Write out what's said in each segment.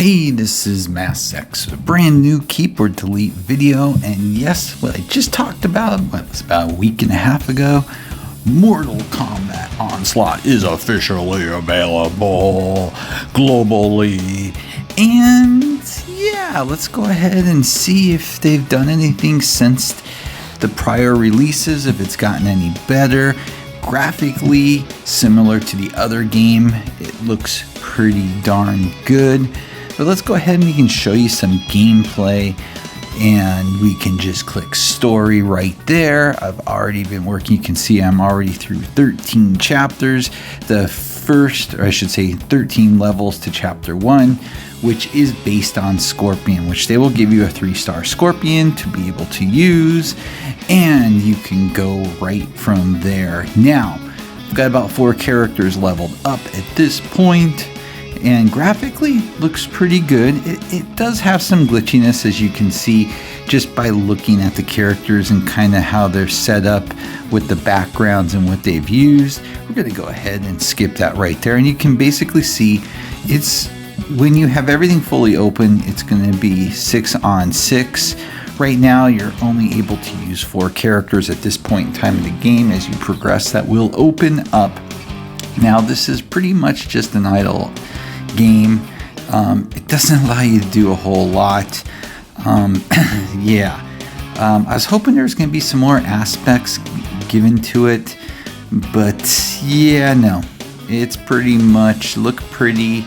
Hey, this is MassX, a brand new keyboard delete video, and yes, what I just talked about, was about a week and a half ago, Mortal Kombat Onslaught is officially available globally. And yeah, let's go ahead and see if they've done anything since the prior releases, if it's gotten any better. Graphically, similar to the other game, it looks pretty darn good. But let's go ahead and we can show you some gameplay, and we can just click story right there. I've already been working. You can see I'm already through 13 chapters. The first, or I should say 13 levels to chapter 1, which is based on Scorpion, which they will give you a 3-star Scorpion to be able to use, and you can go right from there. Now, I've got about 4 characters leveled up at this point, and graphically looks pretty good. It does have some glitchiness, as you can see just by looking at the characters and kind of how they're set up with the backgrounds and what they've used. We're going to go ahead and skip that right there, and you can basically see it's when you have everything fully open, it's going to be 6 on 6. Right now, you're only able to use 4 characters at this point in time in the game. As you progress, that will open up. Now, this is pretty much just an idle game. It doesn't allow you to do a whole lot. I was hoping there was going to be some more aspects given to it, but yeah, no. It's pretty much look pretty.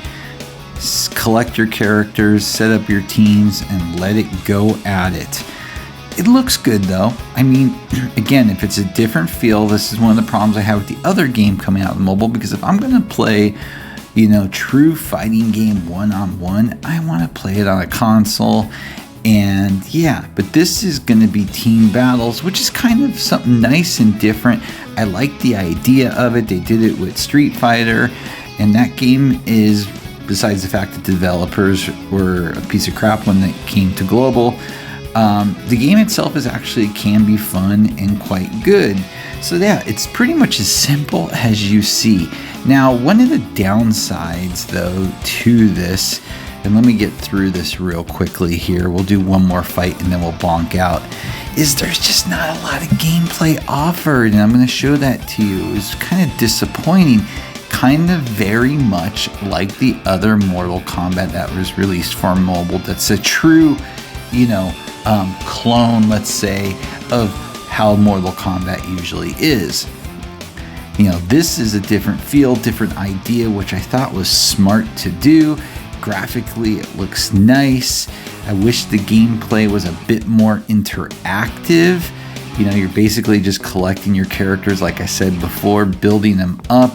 Collect your characters, set up your teams, and let it go at it. It looks good though. I mean, again, if it's a different feel, this is one of the problems I have with the other game coming out on mobile, because if I'm going to play, true fighting game one-on-one, I want to play it on a console. And yeah, but this is going to be team battles, which is kind of something nice and different. I like the idea of it. They did it with Street Fighter, and that game is, besides the fact that the developers were a piece of crap when it came to global, the game itself can be fun and quite good. So yeah, it's pretty much as simple as you see. Now, one of the downsides though to this, and let me get through this real quickly here, we'll do one more fight and then we'll bonk out, is there's just not a lot of gameplay offered, and I'm going to show that to you. It's kind of disappointing. Kind of very much like the other Mortal Kombat that was released for mobile. That's a true, clone, let's say, of how Mortal Kombat usually is. This is a different feel, different idea, which I thought was smart to do. Graphically, it looks nice. I wish the gameplay was a bit more interactive. You're basically just collecting your characters, like I said before, building them up,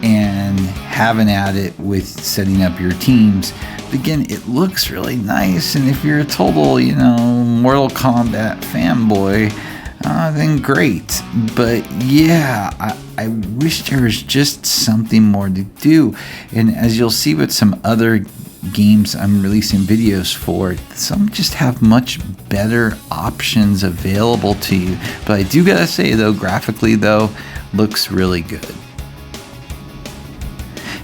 and having at it with setting up your teams. But again, it looks really nice, and if you're a total, Mortal Kombat fanboy, then great. But yeah, I wish there was just something more to do. And as you'll see with some other games I'm releasing videos for, some just have much better options available to you. But I do gotta say though, graphically though, looks really good.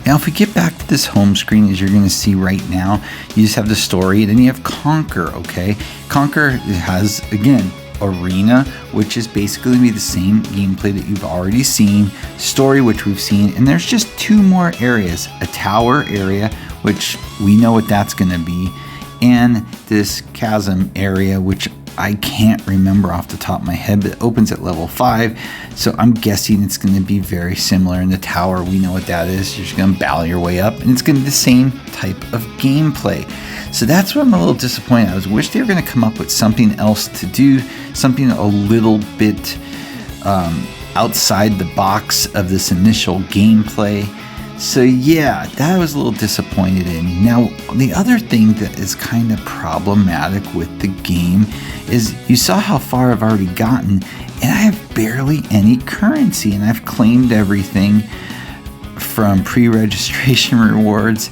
Now, if we get back to this home screen, as you're going to see right now, you just have the story, and then you have Conquer, okay? Conquer has, again, Arena, which is basically going to be the same gameplay that you've already seen, Story, which we've seen, and there's just 2 more areas. A tower area, which we know what that's going to be, and this chasm area, which I can't remember off the top of my head, but it opens at level 5, so I'm guessing it's going to be very similar. In the tower, we know what that is. You're just going to battle your way up, and it's going to be the same type of gameplay. So that's where I'm a little disappointed. I wish they were going to come up with something else to do, something a little bit outside the box of this initial gameplay. So yeah, that I was a little disappointed in. Now, the other thing that is kind of problematic with the game is you saw how far I've already gotten, and I have barely any currency, and I've claimed everything from pre-registration rewards.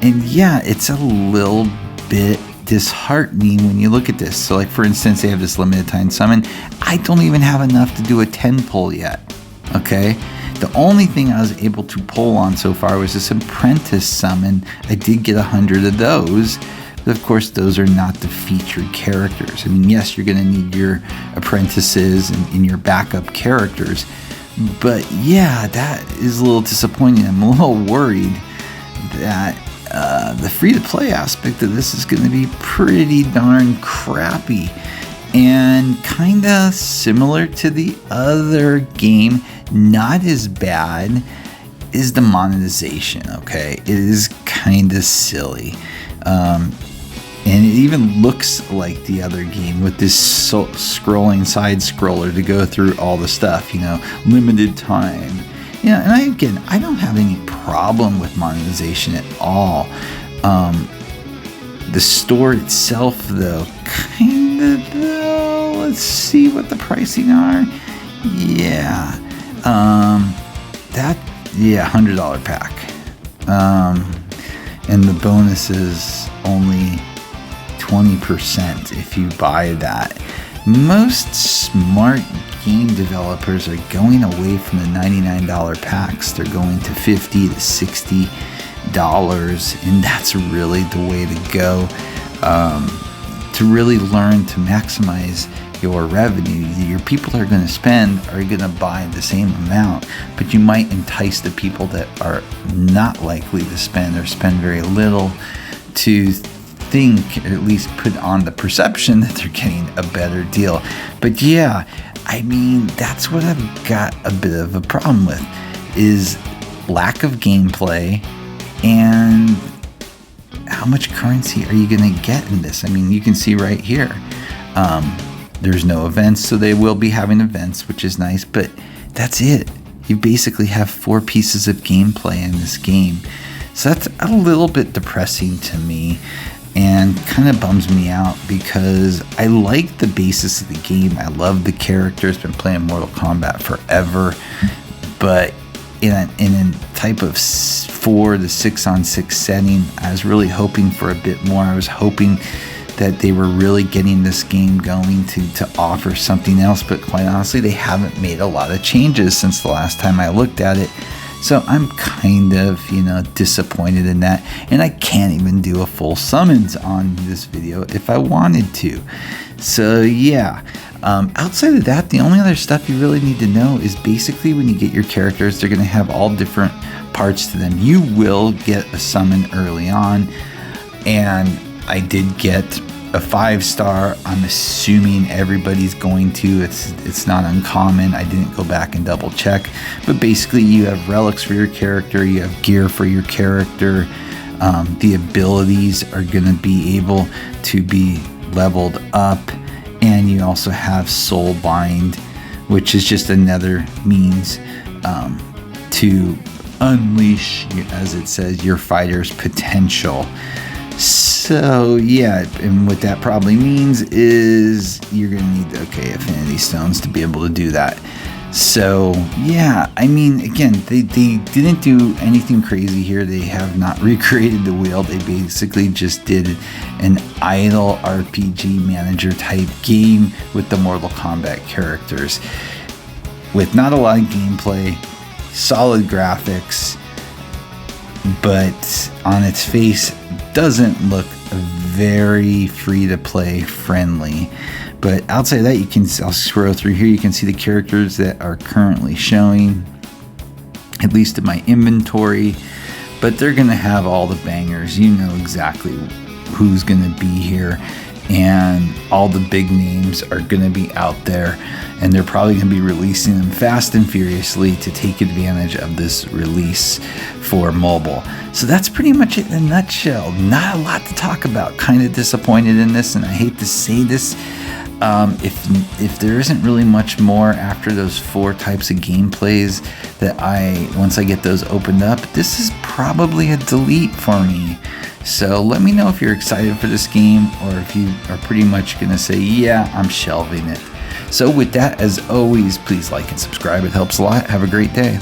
And yeah, it's a little bit disheartening when you look at this. So like, for instance, they have this limited time summon. I don't even have enough to do a 10 pull yet. Okay. The only thing I was able to pull on so far was this apprentice summon. I did get 100 of those, but of course those are not the featured characters. I mean, yes, you're going to need your apprentices and your backup characters, but yeah, that is a little disappointing. I'm a little worried that the free-to-play aspect of this is going to be pretty darn crappy. And kind of similar to the other game, not as bad, is the monetization, okay? It is kind of silly. And it even looks like the other game with this scrolling side scroller to go through all the stuff, limited time. And I don't have any problem with monetization at all. The store itself, though, kind of, though. Let's see what the pricing are. Yeah. $100 pack. And the bonus is only 20% if you buy that. Most smart game developers are going away from the $99 packs. They're going to $50 to $60. And that's really the way to go, to really learn to maximize your revenue. Your people that are going to spend are going to buy the same amount, but you might entice the people that are not likely to spend or spend very little to think, or at least put on the perception that they're getting a better deal. But yeah, I mean, that's what I've got a bit of a problem with, is lack of gameplay. And how much currency are you going to get in this? I mean, you can see right here, there's no events, so they will be having events, which is nice, but that's it. You basically have 4 pieces of gameplay in this game. So that's a little bit depressing to me and kind of bums me out, because I like the basis of the game. I love the characters, been playing Mortal Kombat forever, but in a type of 4 to 6-on-6 setting, I was really hoping for a bit more. I was hoping that they were really getting this game going to offer something else, but quite honestly, they haven't made a lot of changes since the last time I looked at it. So I'm kind of, disappointed in that, and I can't even do a full summons on this video if I wanted to. So yeah, outside of that, the only other stuff you really need to know is basically when you get your characters, they're going to have all different parts to them. You will get a summon early on, and I did get a 5-star. I'm assuming everybody's going to. It's not uncommon. I didn't go back and double check, but basically you have relics for your character, you have gear for your character. The abilities are going to be able to be leveled up, and you also have soul bind, which is just another means to unleash, as it says, your fighter's potential. So yeah, and what that probably means is you're going to need the affinity stones to be able to do that. So yeah, I mean, again, they didn't do anything crazy here. They have not recreated the wheel. They basically just did an idle RPG manager type game with the Mortal Kombat characters, with not a lot of gameplay, solid graphics, but on its face doesn't look very free-to-play friendly. But outside of that, I'll scroll through here, you can see the characters that are currently showing, at least in my inventory, but they're going to have all the bangers. You know exactly who's going to be here, and all the big names are going to be out there, and they're probably going to be releasing them fast and furiously to take advantage of this release for mobile. So that's pretty much it in a nutshell. Not a lot to talk about. Kind of disappointed in this, and I hate to say this. If there isn't really much more after those 4 types of gameplays that once I get those opened up, this is probably a delete for me. So let me know if you're excited for this game, or if you are pretty much going to say, yeah, I'm shelving it. So with that, as always, please like and subscribe. It helps a lot. Have a great day.